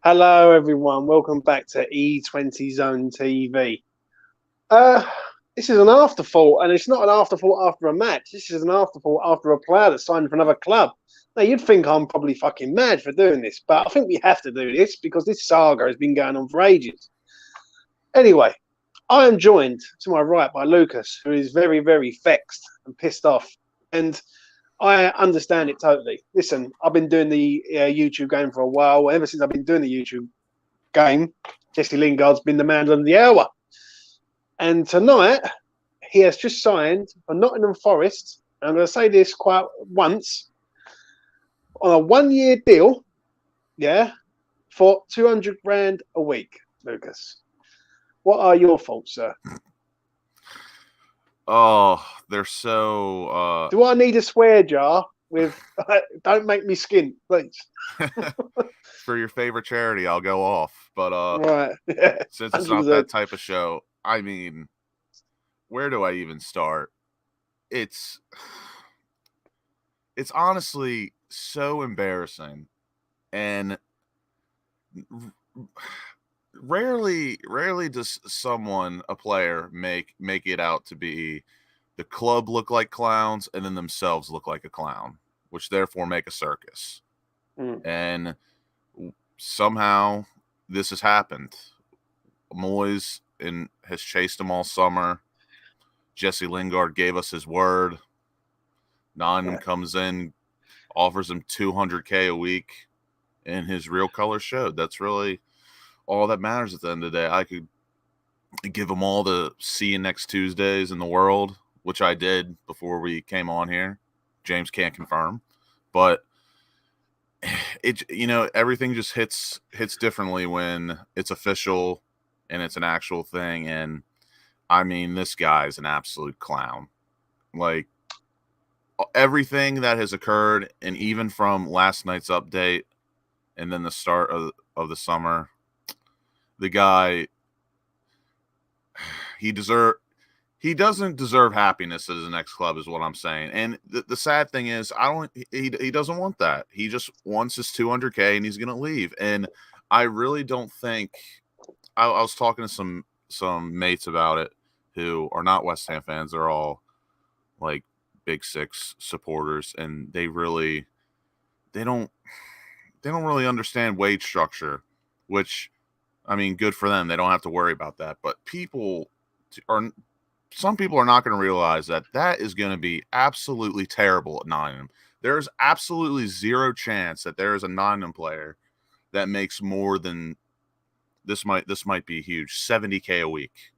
Hello, everyone. Welcome back to E20 Zone TV. Uh, this is an afterthought, and it's not an afterthought after a match. This is an afterthought after a player that signed for another club. Now, you'd think I'm probably fucking mad for doing this, but I think we have to do this because this saga has been going on for ages. Anyway, I am joined to my right by Lucas, who is very, very vexed and pissed off. And I understand it totally. Listen, I've been doing the YouTube game for a while. Ever since I've been doing the YouTube game, Jesse Lingard's been the man of the hour. And tonight, he has just signed for Nottingham Forest. And I'm going to say this quite once on a 1-year deal, for 200 grand a week, Lucas. What are your thoughts, sir? Oh, they're so. Do I need a swear jar with? Don't make me skint, please. For your favorite charity, I'll go off. But right, yeah, since it's not that type of show, I mean, where do I even start? It's honestly so embarrassing, and rarely does a player make it out to be the club look like clowns and then themselves look like a clown, which therefore make a circus. And somehow this has happened. Moyes has chased him all summer. Jesse Lingard gave us his word. Nottingham comes in, offers him $200K a week, and his real color showed. That's really all that matters at the end of the day. I could give them all the see you next Tuesdays in the world, which I did before we came on here. James can't confirm, but everything just hits differently when it's official and it's an actual thing. And I mean, this guy's an absolute clown. Like, everything that has occurred, and even from last night's update and then the start of the summer, the guy, he doesn't deserve happiness at his next club, is what I'm saying. And the sad thing is, he doesn't want that. He just wants his 200K and he's going to leave. And I really don't think, I was talking to some mates about it who are not West Ham fans. They're all like Big Six supporters, and they don't really understand wage structure, which, I mean, good for them. They don't have to worry about that. But some people are not going to realize that is going to be absolutely terrible at Nottingham. There's absolutely zero chance that there is a Nottingham player that makes more than this might be huge, 70K a week.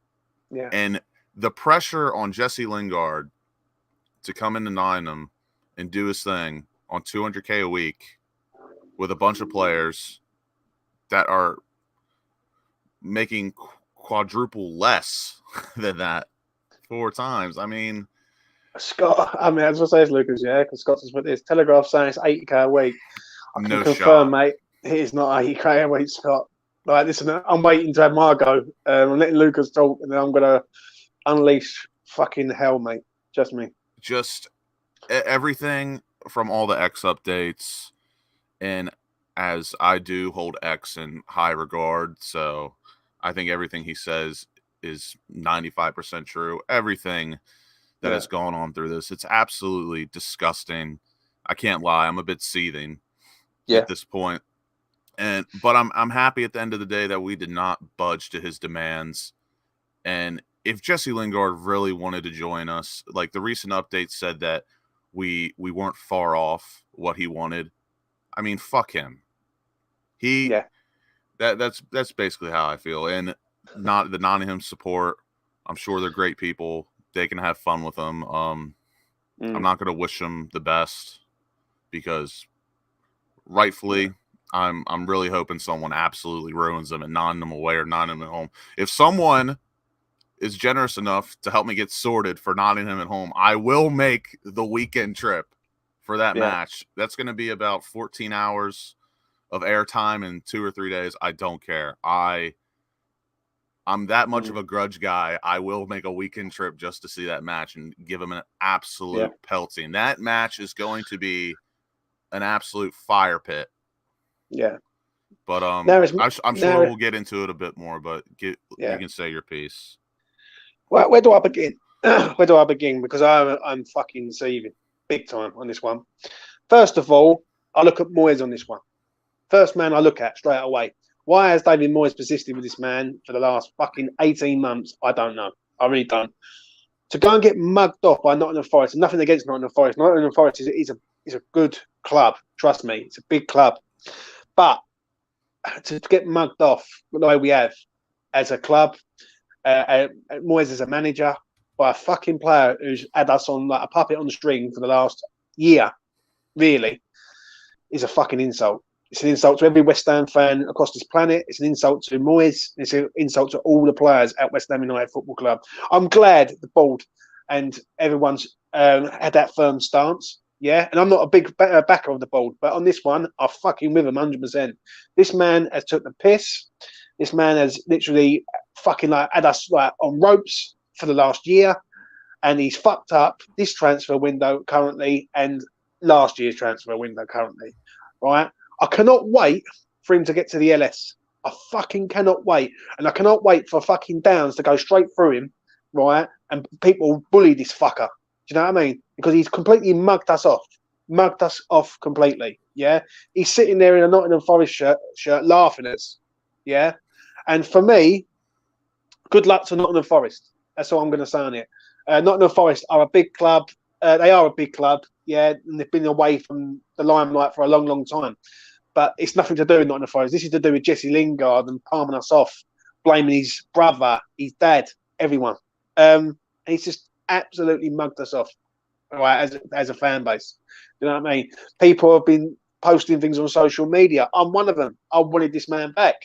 Yeah. And the pressure on Jesse Lingard to come into Nottingham and do his thing on 200K a week with a bunch of players that are making quadruple less than that 4 times. I mean, Scott, I was going to say it's Lucas, because Scott just put this Telegraph saying it's 80K a week. I can confirm, mate, it is not 80K a week, Scott. Like, listen, I'm waiting to have my go. I'm letting Lucas talk, and then I'm going to unleash fucking hell, mate. Just me. Just everything from all the X updates, and as I do hold X in high regard, so I think everything he says is 95% true. Everything that has gone on through this, it's absolutely disgusting. I can't lie, I'm a bit seething at this point. But I'm happy at the end of the day that we did not budge to his demands. And if Jesse Lingard really wanted to join us, like the recent update said that we weren't far off what he wanted. I mean, fuck him. That's basically how I feel. And not the Nottingham support, I'm sure they're great people. They can have fun with them. I'm not going to wish them the best because rightfully, I'm really hoping someone absolutely ruins them and Nottingham away or Nottingham at home. If someone is generous enough to help me get sorted for Nottingham at home, I will make the weekend trip for that match. That's going to be about 14 hours of airtime in 2 or 3 days. I don't care. I'm that much of a grudge guy. I will make a weekend trip just to see that match and give him an absolute pelting. That match is going to be an absolute fire pit. Yeah. But Now it's I'm sure we'll get into it a bit more. But you can say your piece. Well, where do I begin? Where do I begin? Because I'm fucking seething big time on this one. First of all, I look at Moyes on this one. First man I look at straight away. Why has David Moyes persisted with this man for the last fucking 18 months? I don't know. I really don't. To go and get mugged off by Nottingham Forest, and nothing against Nottingham Forest. Nottingham Forest is a good club. Trust me, it's a big club. But to get mugged off the way we have as a club, Moyes as a manager, by a fucking player who's had us on like a puppet on the string for the last year, really, is a fucking insult. It's an insult to every West Ham fan across this planet. It's an insult to Moyes. It's an insult to all the players at West Ham United Football Club. I'm glad the board and everyone's had that firm stance. Yeah, and I'm not a big backer of the board, but on this one, I'm fucking with him 100%. This man has took the piss. This man has literally fucking like had us like on ropes for the last year, and he's fucked up this transfer window currently and last year's transfer window currently. Right? I cannot wait for him to get to the LS. I fucking cannot wait. And I cannot wait for fucking Downs to go straight through him, right? And people bully this fucker. Do you know what I mean? Because he's completely mugged us off. Mugged us off completely. Yeah? He's sitting there in a Nottingham Forest shirt laughing at us. Yeah? And for me, good luck to Nottingham Forest. That's all I'm going to say on it. Nottingham Forest are a big club. They are a big club. Yeah? And they've been away from the limelight for a long, long time. But it's nothing to do with Nottingham Forest. This is to do with Jesse Lingard and palming us off, blaming his brother, his dad, everyone. And he's just absolutely mugged us off, right, as a fan base. You know what I mean? People have been posting things on social media. I'm one of them. I wanted this man back.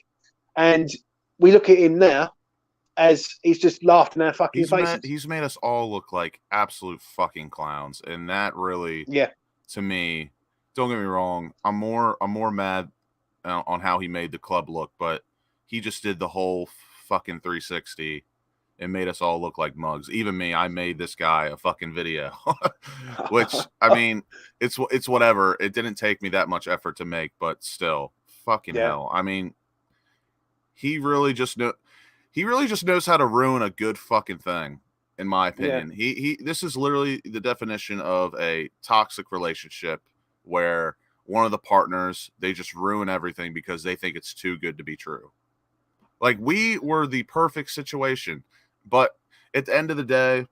And we look at him now as he's just laughed in our fucking faces. He's made us all look like absolute fucking clowns. And that really, to me, don't get me wrong, I'm more mad on how he made the club look, but he just did the whole fucking 360 and made us all look like mugs. Even me, I made this guy a fucking video, which, I mean, it's whatever. It didn't take me that much effort to make, but still, fucking hell. I mean, he really just knows how to ruin a good fucking thing, in my opinion. This is literally the definition of a toxic relationship, where one of the partners, they just ruin everything because they think it's too good to be true. Like, we were the perfect situation. But at the end of the day,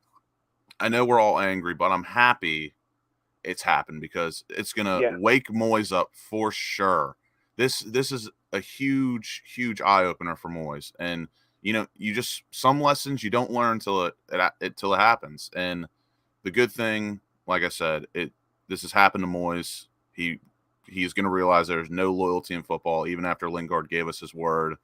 I know we're all angry, but I'm happy it's happened because it's going to wake Moyes up for sure. This is a huge, huge eye-opener for Moyes. And, you know, some lessons you don't learn till it happens. And the good thing, like I said, this has happened to Moyes. He's going to realize there's no loyalty in football, even after Lingard gave us his word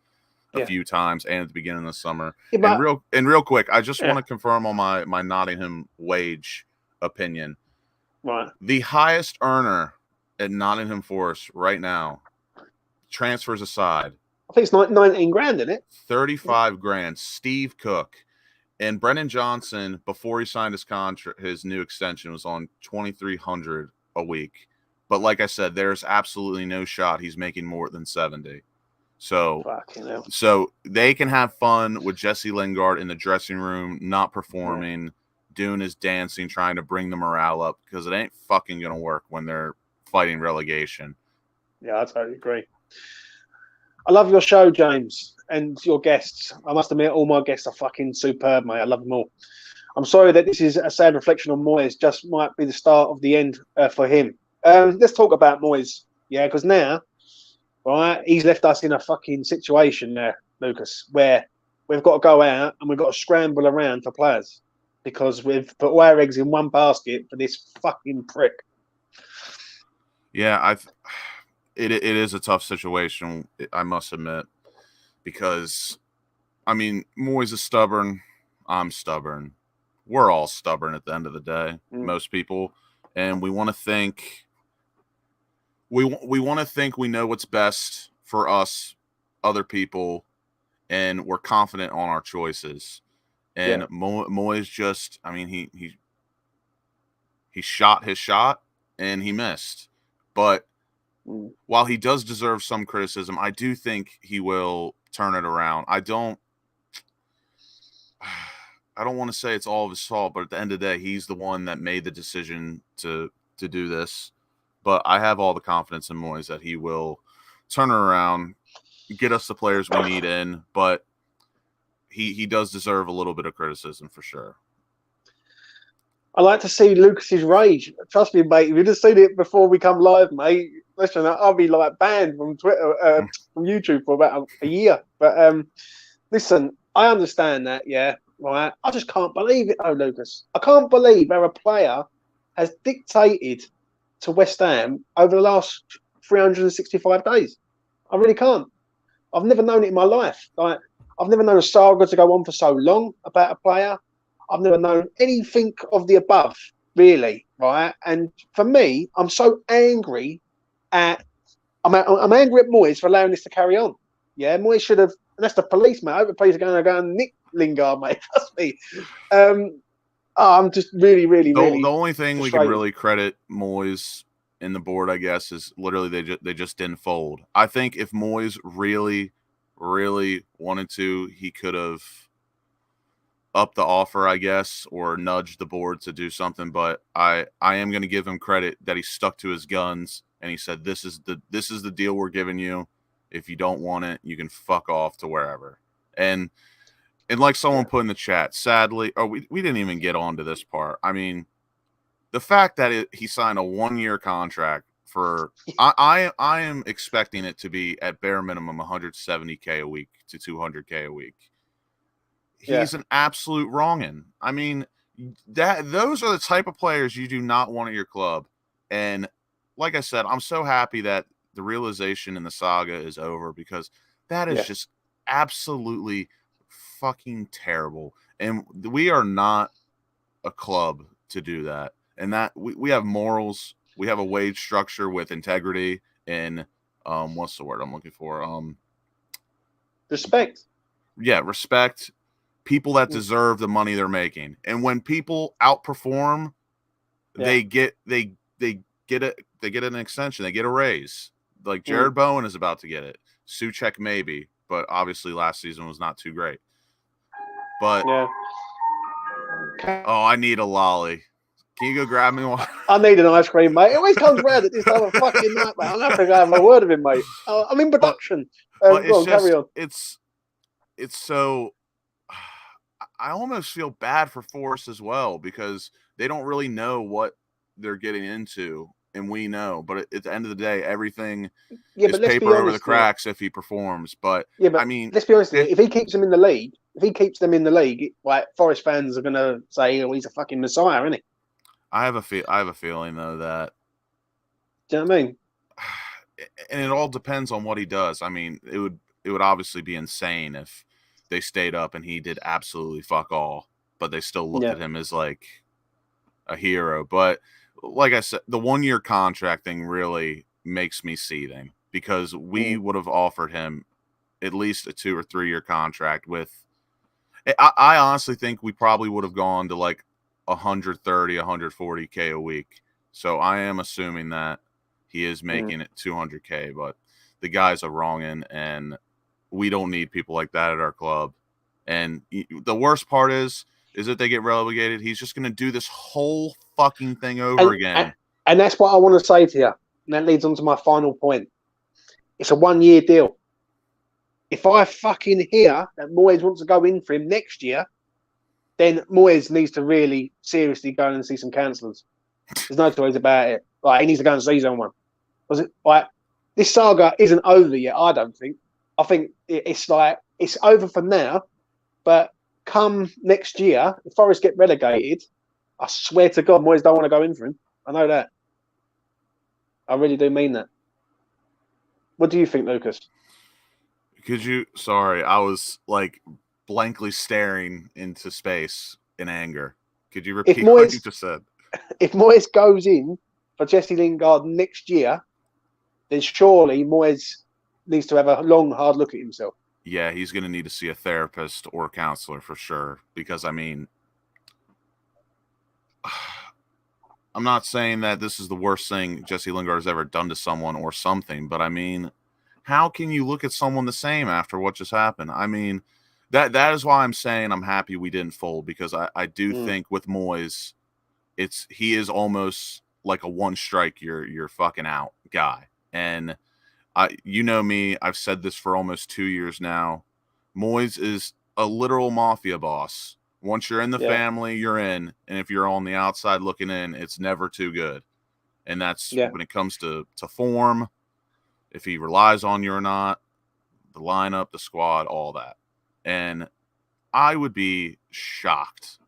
a few times and at the beginning of the summer. And real quick, I just want to confirm on my Nottingham wage opinion. Right. The highest earner at Nottingham Forest right now, transfers aside, I think it's 19 grand, isn't it? 35 grand. Steve Cook. And Brennan Johnson, before he signed his contract, his new extension was on $2,300 a week. But like I said, there's absolutely no shot he's making more than 70. So they can have fun with Jesse Lingard in the dressing room, not performing, doing his dancing, trying to bring the morale up, because it ain't fucking going to work when they're fighting relegation. Yeah, I totally agree. I love your show, James, and your guests. I must admit, all my guests are fucking superb, mate. I love them all. I'm sorry that this is a sad reflection on Moyes. Just might be the start of the end for him. Let's talk about Moyes, because now, right, he's left us in a fucking situation there, Lucas, where we've got to go out and we've got to scramble around for players because we've put all our eggs in one basket for this fucking prick. Yeah, it is a tough situation, I must admit, because, I mean, Moyes is stubborn. I'm stubborn. We're all stubborn at the end of the day, most people, and we want to think we want to think we know what's best for us, other people, and we're confident on our choices. And Moyes just, I mean, he shot his shot and he missed, but while he does deserve some criticism, I do think he will turn it around. I don't want to say it's all of his fault, but at the end of the day, he's the one that made the decision to do this. But I have all the confidence in Moyes that he will turn it around, get us the players we need in, but he does deserve a little bit of criticism for sure. I like to see Lucas's rage. Trust me, mate. If you'd have seen it before we come live, mate, listen, I'll be like banned from Twitter, from YouTube for about a year. But listen, I understand that, yeah, right. I just can't believe it, though, Lucas. I can't believe how a player has dictated to West Ham over the last 365 days. I really can't. I've never known it in my life. Like, I've never known a saga to go on for so long about a player. I've never known anything of the above, really, right? And for me, I'm so angry I'm angry at Moyes for allowing this to carry on. Yeah, Moyes should have, and that's the police, mate. I hope the police are going to go and nick Lingard, mate. Trust me. I'm just really, really, really. The only thing we can really credit Moyes in the board, I guess, is literally they just didn't fold. I think if Moyes really, really wanted to, he could have up the offer, I guess, or nudge the board to do something. But I am going to give him credit that he stuck to his guns and he said, this is the deal we're giving you. If you don't want it, you can fuck off to wherever. And like someone put in the chat, sadly, we didn't even get onto this part. I mean, the fact that he signed a 1-year contract for, I am expecting it to be at bare minimum $170K a week to $200K a week. He's an absolute wrongin'. I mean, those are the type of players you do not want at your club. And like I said, I'm so happy that the realization in the saga is over, because that is just absolutely fucking terrible. And we are not a club to do that. And that we have morals, we have a wage structure with integrity and what's the word I'm looking for? Respect. Yeah, respect. People that deserve the money they're making. And when people outperform, they get an extension, they get a raise. Like Jared Bowen is about to get it. Souček maybe, but obviously last season was not too great. But I need a lolly. Can you go grab me one? I need an ice cream, mate. It always comes round at this time of fucking night, mate. I'm not going to have a word of him, mate. I'm in production. Carry on. It's so. I almost feel bad for Forest as well, because they don't really know what they're getting into, and we know. But at the end of the day, everything is paper over the cracks if he performs. But I mean, let's be honest. If he keeps them in the league, like Forest fans are going to say, "Oh, he's a fucking messiah, isn't he?" I have a feeling though that. Do you know what I mean? And it all depends on what he does. I mean, it would obviously be insane if they stayed up and he did absolutely fuck all, but they still looked at him as like a hero. But like I said, the 1-year contract thing really makes me seething, because we would have offered him at least a 2 or 3 year contract with. I honestly think we probably would have gone to like 130, 140K a week. So I am assuming that he is making it 200K, but the guy's a wrongin', and we don't need people like that at our club. And the worst part is if they get relegated, he's just going to do this whole fucking thing over again. And that's what I want to say to you. And that leads on to my final point. It's a 1-year deal. If I fucking hear that Moyes wants to go in for him next year, then Moyes needs to really seriously go and see some counsellors. There's no two ways about it. Like, he needs to go and see someone. Because this saga isn't over yet, I don't think. I think it's over for now, but come next year, if Forest get relegated, I swear to God, Moyes don't want to go in for him. I know that. I really do mean that. What do you think, Lucas? Sorry, I was like blankly staring into space in anger. Could you repeat what you just said? If Moyes goes in for Jesse Lingard next year, then surely Moyes needs to have a long, hard look at himself. Yeah, he's going to need to see a therapist or a counselor for sure. Because, I mean, I'm not saying that this is the worst thing Jesse Lingard has ever done to someone or something, but I mean, how can you look at someone the same after what just happened? I mean, that is why I'm saying I'm happy we didn't fold, because I do think with Moyes, he is almost like a one strike you're fucking out guy. And you know me, I've said this for almost 2 years now. Moyes is a literal mafia boss. Once you're in the family, you're in, and if you're on the outside looking in, it's never too good. And that's when it comes to form, if he relies on you or not, the lineup, the squad, all that. And I would be shocked,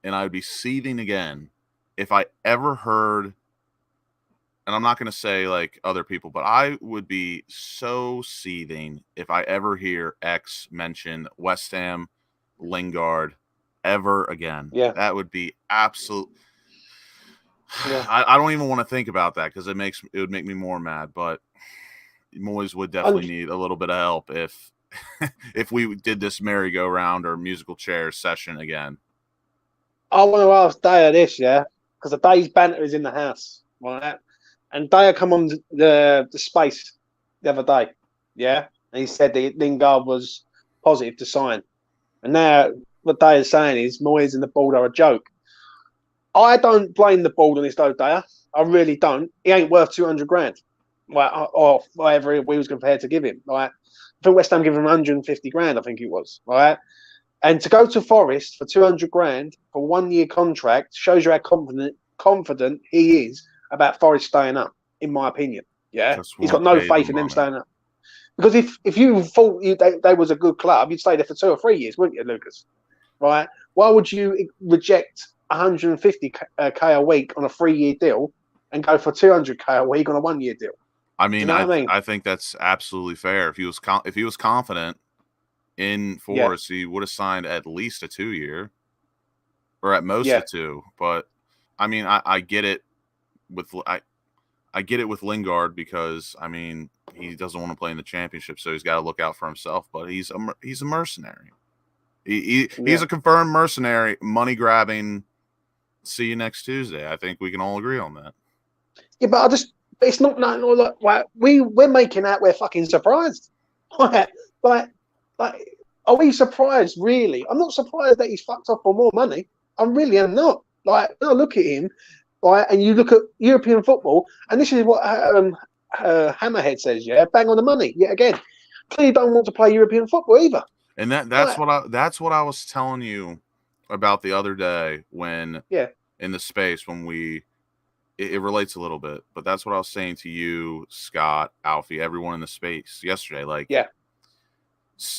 and I would be seething again if I ever heard, and I'm not going to say like other people, but I would be so seething if I ever hear X mention West Ham, Lingard ever again. Yeah. That would be absolute. Yeah. I don't even want to think about that, because it would make me more mad. But Moyes would definitely need a little bit of help if we did this merry-go-round or musical chairs session again. I want to ask Daya this, because the Day's banter is in the house, right? And Daya come on the space the other day, and he said that Lingard was positive to sign. And now what Daya's saying is Moyes and the board are a joke. I don't blame the board on this though, Daya. I really don't. He ain't worth 200 grand, right? Or whatever we was prepared to give him, right? I think West Ham gave him 150 grand, I think it was, right? And to go to Forest for 200 grand for 1 year contract shows you how confident he is about Forest staying up, in my opinion. Yeah, he's got no faith in them staying up. Because if you thought they was a good club, you'd stay there for 2 or 3 years, wouldn't you, Lucas? Right? Why would you reject 150k a week on a 3-year deal and go for 200k a week on a 1 year deal? I mean, I think that's absolutely fair. If he was confident in Forest, he would have signed at least a 2-year, or at most a 2. But I mean, I get it with I get it with Lingard, because I mean, he doesn't want to play in the championship, so he's got to look out for himself. But he's a mercenary. He's a confirmed mercenary, money grabbing. See you next Tuesday. I think we can all agree on that. Yeah, but it's not like we're making out we're fucking surprised. Like, are we surprised? Really? I'm not surprised that he's fucked off for more money. I really am not. Like, I look at him, right, and you look at European football, and this is what Hammerhead says. Yeah, bang on the money yet again. Clearly, don't want to play European football either. And that's what I was telling you about the other day when in the space when it relates a little bit, but that's what I was saying to you, Scott, Alfie, everyone in the space yesterday. Like,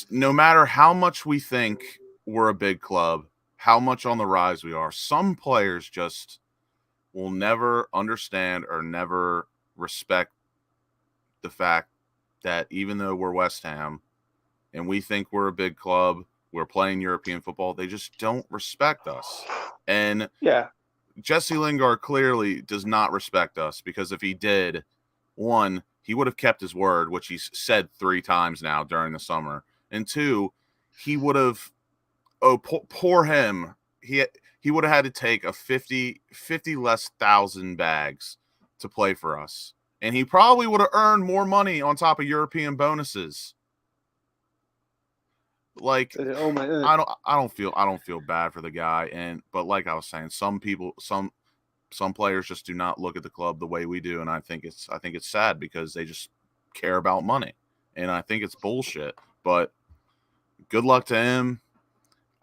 no matter how much we think we're a big club, how much on the rise we are, some players just will never understand or never respect the fact that even though we're West Ham and we think we're a big club, we're playing European football, they just don't respect us. And Jesse Lingard clearly does not respect us, because if he did, one, he would have kept his word, which he's said 3 times now during the summer. And 2, he would have, poor him, he would have had to take a 50 less thousand bags to play for us. And he probably would have earned more money on top of European bonuses. Like, I don't feel bad for the guy, but like I was saying, some players just do not look at the club the way we do, and I think it's sad, because they just care about money, and I think it's bullshit. But good luck to him.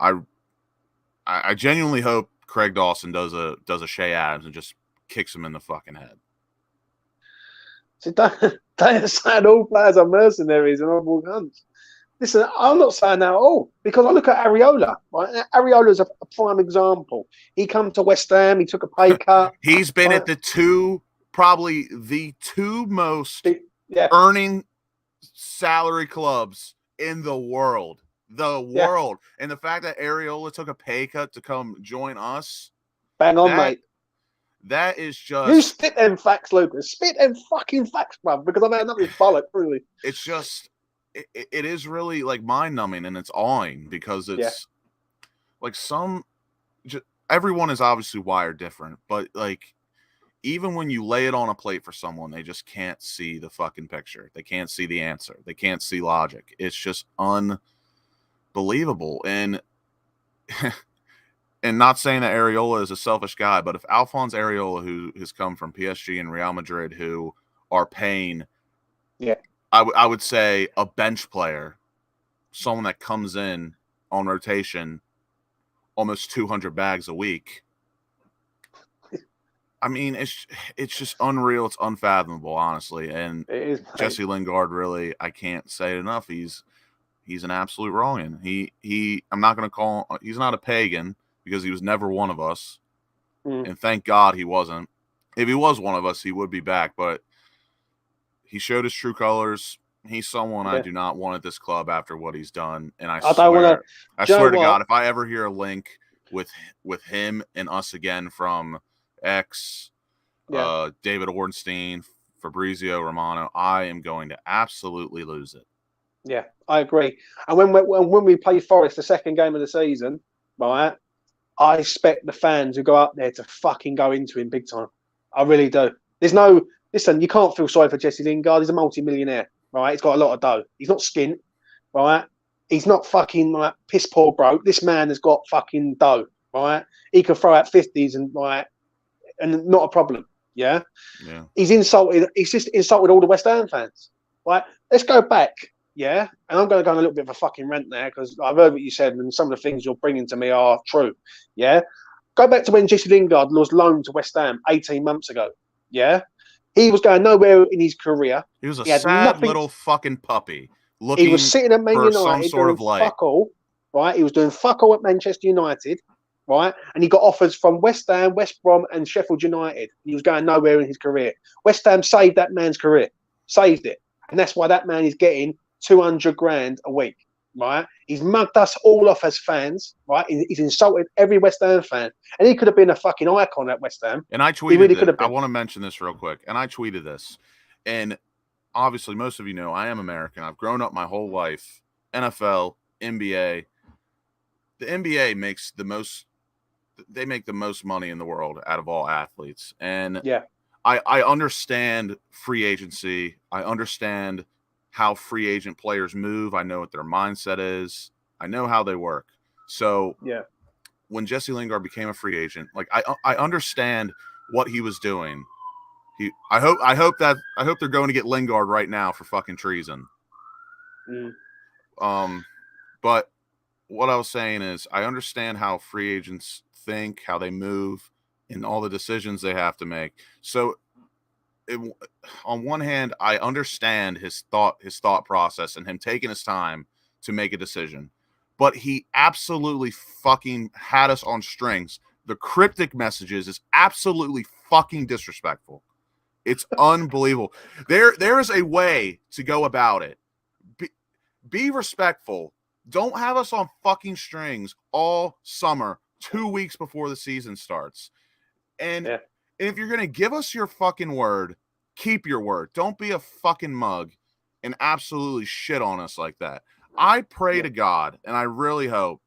I genuinely hope Craig Dawson does a Shea Adams and just kicks him in the fucking head. So don't say all players are mercenaries and horrible cunts. Listen, I'm not saying that at all, because I look at Areola. Right? Areola's a prime example. He come to West Ham. He took a pay cut. He's been at probably the 2 most earning salary clubs in the world. And the fact that Areola took a pay cut to come join us. Bang on, mate. That is just... You spit them facts, Lucas. Spit them fucking facts, bruv, because I've had nothing bollock, really. It's just... It is really like mind-numbing, and it's awing, because it's like everyone is obviously wired different, but like even when you lay it on a plate for someone, they just can't see the fucking picture. They can't see the answer. They can't see logic. It's just unbelievable. And and not saying that Areola is a selfish guy, but if Alphonse Areola, who has come from PSG and Real Madrid, who are paying, I would say a bench player, someone that comes in on rotation, almost 200 bags a week. I mean, it's just unreal. It's unfathomable, honestly. And Jesse Lingard, really, I can't say it enough. He's an absolute wrong'un. I'm not going to call him, he's not a pagan because he was never one of us. And thank God he wasn't. If he was one of us, he would be back. But he showed his true colors. He's someone I do not want at this club after what he's done. And I swear to God, if I ever hear a link with him and us again from David Ornstein, Fabrizio Romano, I am going to absolutely lose it. Yeah, I agree. And when we play Forest the second game of the season, right, I expect the fans who go up there to fucking go into him big time. I really do. Listen, you can't feel sorry for Jesse Lingard. He's a multi-millionaire, right? He's got a lot of dough. He's not skint, right? He's not fucking like piss poor broke. This man has got fucking dough, right? He can throw out 50s and not a problem. Yeah. He's insulted. He's just insulted all the West Ham fans. Right. Let's go back. Yeah. And I'm going to go on a little bit of a fucking rant there because I've heard what you said and some of the things you're bringing to me are true. Yeah. Go back to when Jesse Lingard was loaned to West Ham 18 months ago. Yeah. He was going nowhere in his career. He was a sad little fucking puppy. He was sitting at Man United doing fuck all. Right. He was doing fuck all at Manchester United. Right, and he got offers from West Ham, West Brom, and Sheffield United. He was going nowhere in his career. West Ham saved that man's career, saved it, and that's why that man is getting 200 grand a week. Right, he's mugged us all off as fans. Right, he's insulted every West Ham fan, and he could have been a fucking icon at West Ham. And I tweeted, really I want to mention this real quick, and I tweeted this, and obviously most of you know I am American. I've grown up my whole life NFL, NBA. The NBA makes the most. They make the most money in the world out of all athletes. And I understand free agency. I understand how free agent players move. I know what their mindset is. I know how they work. So when Jesse Lingard became a free agent, like I understand what he was doing. I hope they're going to get Lingard right now for fucking treason. But what I was saying is I understand how free agents think, how they move, and all the decisions they have to make. So on one hand, I understand his thought process and him taking his time to make a decision, but he absolutely fucking had us on strings. The cryptic messages is absolutely fucking disrespectful. It's unbelievable. There is a way to go about it. Be respectful. Don't have us on fucking strings all summer, 2 weeks before the season starts. And if you're going to give us your fucking word, keep your word. Don't be a fucking mug and absolutely shit on us like that. I pray to God, and I really hope,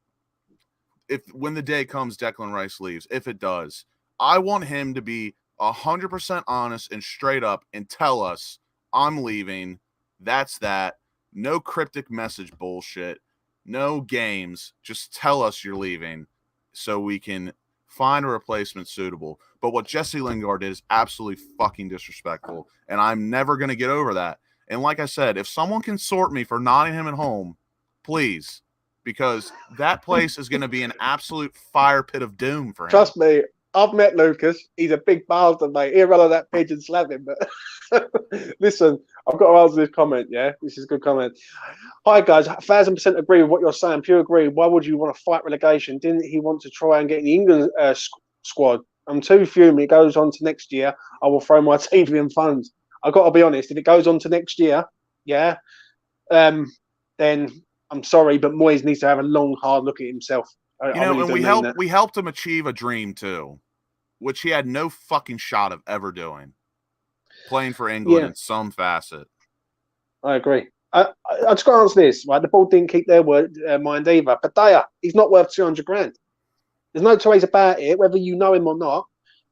when the day comes Declan Rice leaves, if it does, I want him to be 100% honest and straight up and tell us, I'm leaving. That's that. No cryptic message bullshit. No games. Just tell us you're leaving so we can find a replacement suitable. But what Jesse Lingard did is absolutely fucking disrespectful, and I'm never going to get over that. And like I said, if someone can sort me for Nottingham at home, please, because that place is going to be an absolute fire pit of doom for him. Trust me, I've met Lucas. He's a big bastard, mate. He'll run on that pitch and slap him. But listen, I've got to answer this comment, yeah? This is a good comment. Hi, guys. 1,000% agree with what you're saying. Pure agree. Why would you want to fight relegation? Didn't he want to try and get in the England squad? I'm too fuming. It goes on to next year. I will throw my TV and funds. I've got to be honest. If it goes on to next year, then I'm sorry, but Moyes needs to have a long, hard look at himself. And we helped him achieve a dream too, which he had no fucking shot of ever doing. Playing for England in some facet. I agree. I just got to answer this, right? The board didn't keep their mind either. But Daya, he's not worth 200 grand. There's no two ways about it, whether you know him or not.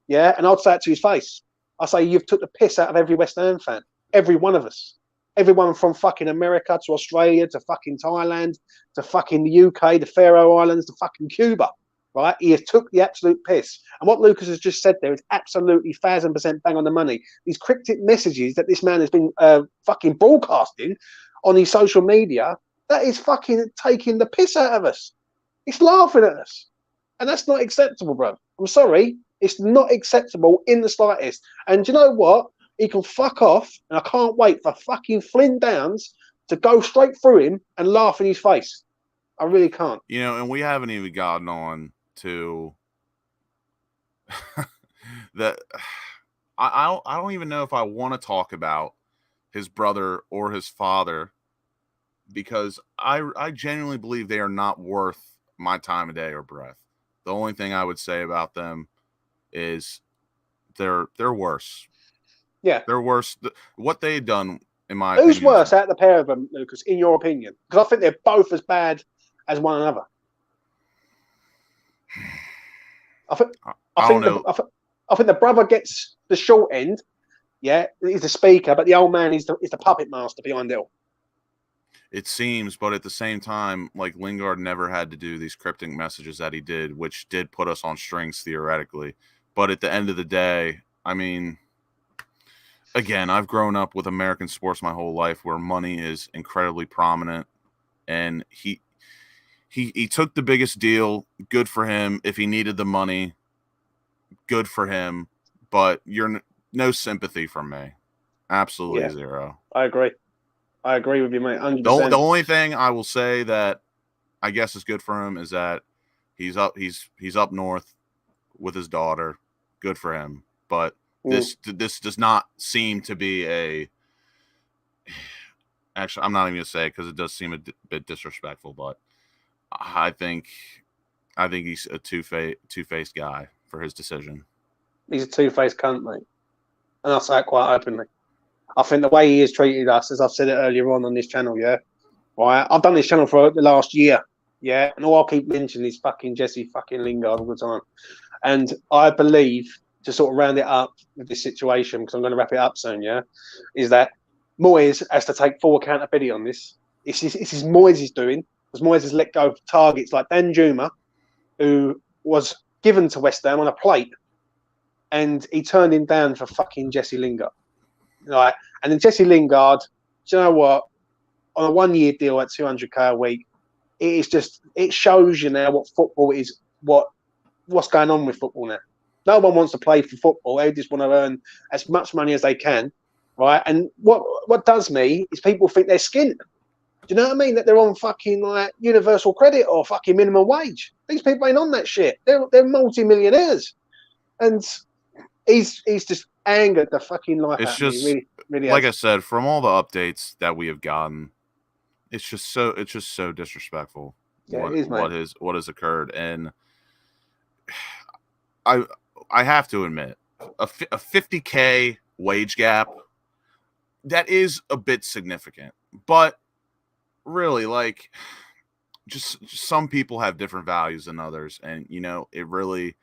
Yeah, and I'd say it to his face. I say you've took the piss out of every West Ham fan, every one of us, everyone from fucking America to Australia to fucking Thailand to fucking the UK, the Faroe Islands to fucking Cuba. Right, he has took the absolute piss, and what Lucas has just said there is absolutely 1,000% bang on the money. These cryptic messages that this man has been fucking broadcasting on his social media, that is fucking taking the piss out of us. It's laughing at us, and that's not acceptable, bro. I'm sorry, it's not acceptable in the slightest. And do you know what? He can fuck off, and I can't wait for fucking Flynn Downs to go straight through him and laugh in his face. I really can't. You know, and we haven't even gotten on to that. I don't even know if I want to talk about his brother or his father, because I genuinely believe they are not worth my time of day or breath. The only thing I would say about them is they're worse. Yeah, they're worse. What they've done, in my who's opinion, worse out of the pair of them, Lucas? In your opinion? Because I think they're both as bad as one another. I think the brother gets the short end. Yeah, he's the speaker, but the old man is the puppet master behind it all. It seems, but at the same time, like, Lingard never had to do these cryptic messages that he did, which did put us on strings theoretically. But at the end of the day, I mean, again, I've grown up with American sports my whole life, where money is incredibly prominent, and he took the biggest deal. Good for him. If he needed the money, good for him. But you're no sympathy from me. Absolutely zero. I agree with you, mate. 100%. The only thing I will say that I guess is good for him is that he's up north with his daughter. Good for him. But this does not seem to be a. Actually, I'm not even gonna say it because it does seem a bit disrespectful, but I think he's a two-faced guy for his decision. He's a two-faced cunt, mate, and I say it quite openly. I think the way he has treated us, as I've said it earlier on this channel, right. I've done this channel for the last year, and all I keep mentioning is fucking Jesse fucking Lingard all the time. And I believe, to sort of round it up with this situation, because I'm going to wrap it up soon, is that Moyes has to take full accountability on this. It's Moyes' doing. Because Moyes has let go of targets like Dan Juma, who was given to West Ham on a plate, and he turned him down for fucking Jesse Lingard. Right? And then Jesse Lingard, do you know what? On a 1-year deal at 200k a week, it shows you now what football is, what's going on with football now. No one wants to play for football. They just want to earn as much money as they can, right? And what does me is people think they're skint. Do you know what I mean? That they're on fucking like universal credit or fucking minimum wage. These people ain't on that shit. They're multi-millionaires, and he's just angered the fucking life out of me. Really, really. Like I said, from all the updates that we have gotten, it's just so disrespectful. Yeah, it is, mate. What has occurred, and I have to admit, a 50K wage gap, that is a bit significant, but really, like, just some people have different values than others, and it really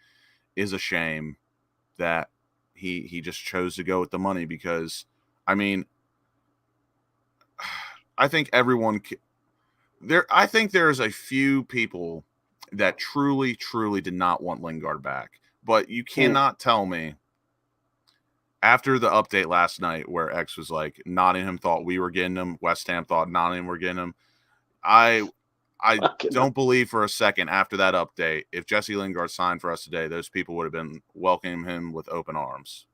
is a shame that he just chose to go with the money, because I mean, I think I think there's a few people that truly did not want Lingard back, but you cannot tell me after the update last night where X was like, Nottingham thought we were getting him, West Ham thought Nottingham were getting him. I don't believe for a second after that update, if Jesse Lingard signed for us today, those people would have been welcoming him with open arms.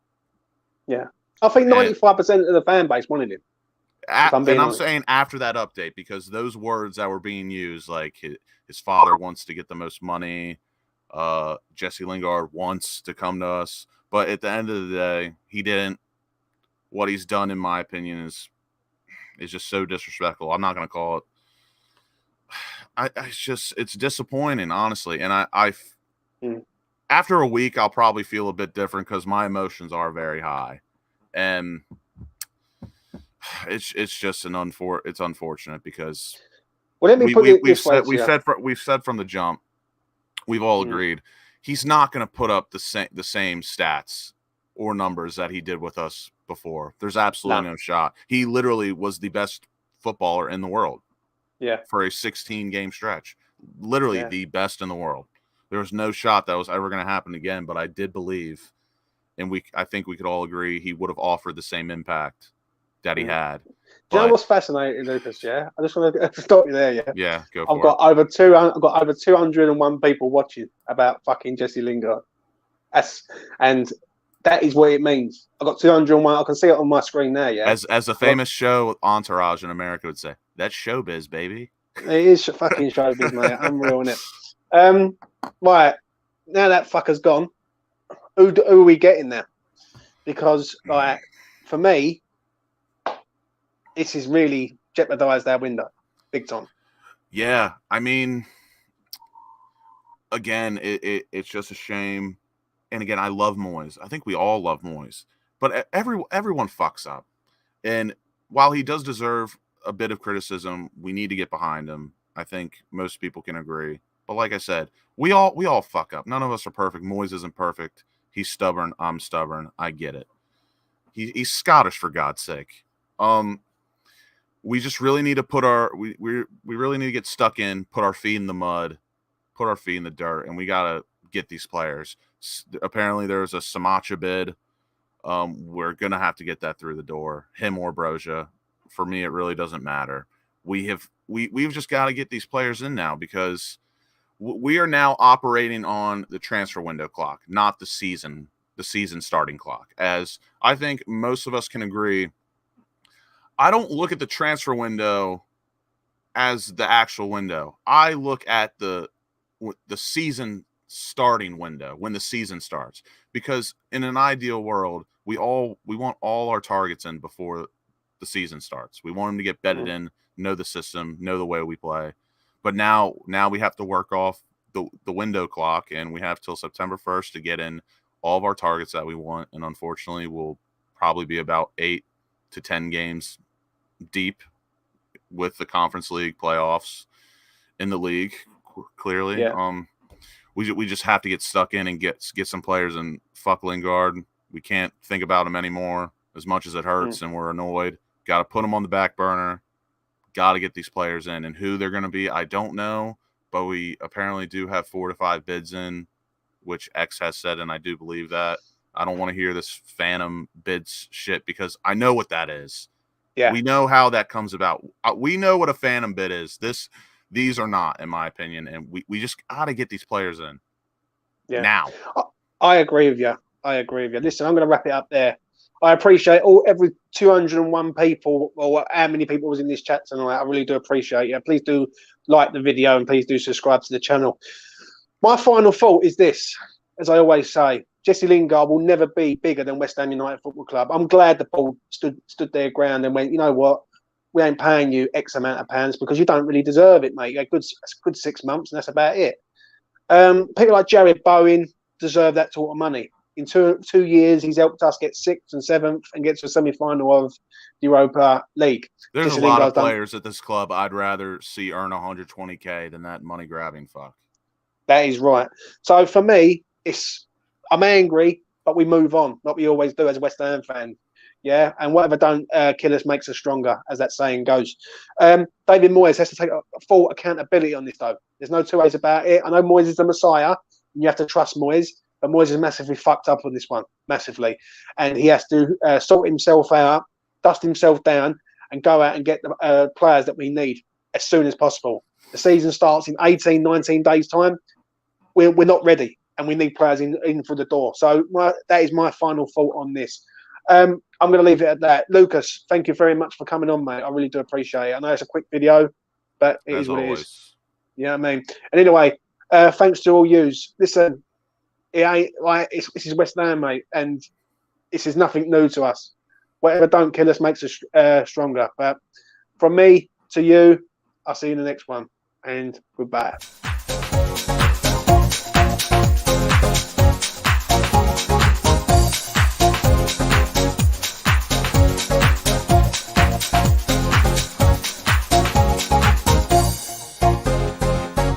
Yeah. I think 95% of the fan base wanted him. I'm saying after that update, because those words that were being used, like his father wants to get the most money, Jesse Lingard wants to come to us, but at the end of the day, he didn't. What he's done, in my opinion, is just so disrespectful. I'm not going to call it. It's disappointing, honestly. And after a week, I'll probably feel a bit different because my emotions are very high, and it's just it's unfortunate because we've said from the jump, we've all agreed he's not going to put up the same stats or numbers that he did with us before. There's absolutely No. no shot. He literally was the best footballer in the world. Yeah. For a 16-game stretch. Literally the best in the world. There was no shot that was ever going to happen again, but I did believe, and I think we could all agree, he would have offered the same impact that he had. Do you know what's fascinating, Lucas? Yeah, I just want to stop you there. Yeah, go I've for got over 201 people watching about fucking Jesse Lingard. And that is what it means. I've got 201. I can see it on my screen now. Yeah, as a famous show Entourage in America would say, that's showbiz, baby. It is fucking showbiz, mate. Unreal, isn't it? Right now that fucker's gone. Who are we getting now? Because like for me, this is really jeopardised our window, big time. Yeah, I mean, again, it's just a shame. And again, I love Moyes. I think we all love Moyes, but everyone fucks up. And while he does deserve a bit of criticism, we need to get behind him. I think most people can agree. But like I said, we all fuck up. None of us are perfect. Moyes isn't perfect. He's stubborn. I'm stubborn. I get it. He's Scottish, for God's sake. We just really need to we really need to get stuck in, put our feet in the mud, put our feet in the dirt, and we gotta get these players. Apparently, there's a Samacha bid. We're gonna have to get that through the door, him or Broja. For me, it really doesn't matter. We've just got to get these players in now, because we are now operating on the transfer window clock, not the season starting clock. As I think most of us can agree, I don't look at the transfer window as the actual window. I look at the season starting window, when the season starts, because in an ideal world, we want all our targets in before the season starts. We want them to get bedded in, know the system, know the way we play. But now we have to work off the window clock, and we have till September 1st to get in all of our targets that we want. And unfortunately, we'll probably be about 8 to 10 games deep with the Conference League playoffs in the league. Clearly, we just have to get stuck in and get some players, and fuck Lingard. We can't think about him anymore, as much as it hurts and we're annoyed. Got to put them on the back burner. Got to get these players in, and who they're going to be, I don't know, but we apparently do have 4 to 5 bids in, which X has said, and I do believe that. I don't want to hear this phantom bids shit, because I know what that is. Yeah, we know how that comes about. We know what a phantom bid is. These are not, in my opinion, and we just got to get these players in now. I agree with you. Listen, I'm going to wrap it up there. I appreciate every 201 people, or how many people was in this chat tonight. I really do appreciate you. Please do like the video, and please do subscribe to the channel. My final thought is this, as I always say, Jesse Lingard will never be bigger than West Ham United Football Club. I'm glad the board stood their ground and went, you know what, we ain't paying you X amount of pounds, because you don't really deserve it, mate. You had good 6 months, and that's about it. People like Jared Bowen deserve that sort of money. In 2 years, he's helped us get 6th and 7th and get to a semi-final of the Europa League. There's a lot of players at this club I'd rather see earn 120K than that money-grabbing fuck. That is right. So for me, I'm angry, but we move on, like we always do as a West Ham fan. Yeah, and whatever don't kill us makes us stronger, as that saying goes. David Moyes has to take full accountability on this, though. There's no two ways about it. I know Moyes is the Messiah, and you have to trust Moyes, but Moyes is massively fucked up on this one, massively. And he has to sort himself out, dust himself down, and go out and get the players that we need as soon as possible. The season starts in 18, 19 days' time. We're not ready, and we need players in for the door. So that is my final thought on this. I'm going to leave it at that. Lucas, thank you very much for coming on, mate. I really do appreciate it. I know it's a quick video, but it is what it is. You know what I mean? And anyway, thanks to all yous. Listen, it ain't like this is West Ham, mate, and this is nothing new to us. Whatever don't kill us makes us stronger. But from me to you, I'll see you in the next one, and goodbye.